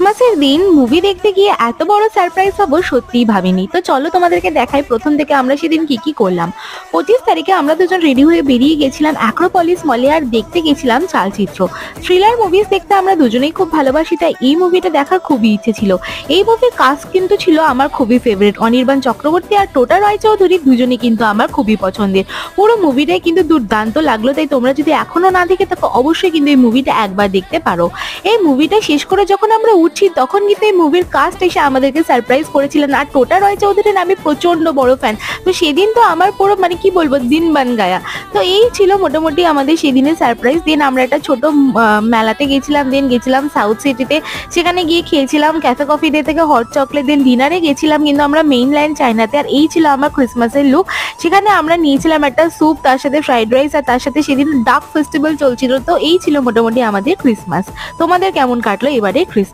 ক্রিসমাসের দিন মুভি দেখতে গিয়ে এত বড় সারপ্রাইজ হবো সত্যিই ভাবিনি। তো চলো তোমাদেরকে দেখাই প্রথম থেকে আমরা সেদিন কি কি করলাম। 25 তারিখে আমরা দুজন রেডি হয়ে বেরিয়ে গেছিলাম অ্যাক্রোপলিস মলে, আর দেখতে গেছিলাম চালচিত্র। থ্রিলার মুভিজ দেখতে আমরা দুজনেই খুব ভালোবাসি, তাই এই মুভিটা দেখার খুবই ইচ্ছে ছিল। এই মুভির কাস্ট কিন্তু ছিল আমার খুবই ফেভারিট। অনির্বাণ চক্রবর্তী আর টোটা রায়চৌধুরী দুজনেই কিন্তু আমার খুবই পছন্দের। পুরো মুভিটাই কিন্তু দুর্দান্ত লাগলো, তাই তোমরা যদি এখনো না দেখে থাকো অবশ্যই কিন্তু এই মুভিটা একবার দেখতে পারো। এই মুভিটা শেষ করে যখন আমরা উঠছি তখন কিন্তু এই মুভির কাস্ট এসে আমাদেরকে সারপ্রাইজ করেছিলেন। আর টোটা রায়চৌধুরীর আমি প্রচন্ড বড় ফ্যান, তো সেদিন তো আমার পুরো কি বলবো দিন বান গায়া। তো এই ছিল মোটামুটি আমাদের সেদিনের সারপ্রাইজ। দেন আমরা একটা ছোট মেলাতে গেছিলাম, দেন গেছিলাম সাউথ সিটিতে, সেখানে গিয়ে খেয়েছিলাম ক্যাফে কফি ডে থেকে হট চকলেট। দেন ডিনারে গেছিলাম কিন্তু আমরা মেইন লাইন চায়নাতে। আর এই ছিল আমার ক্রিসমাসের লুক। সেখানে আমরা নিয়েছিলাম একটা স্যুপ, তার সাথে ফ্রাইড রাইস, আর তার সাথে সেদিন ডাক ফেস্টিভ্যাল চলছিল। তো এই ছিল মোটামুটি আমাদের ক্রিসমাস। তোমাদের কেমন কাটলো এবারে ক্রিসমাস?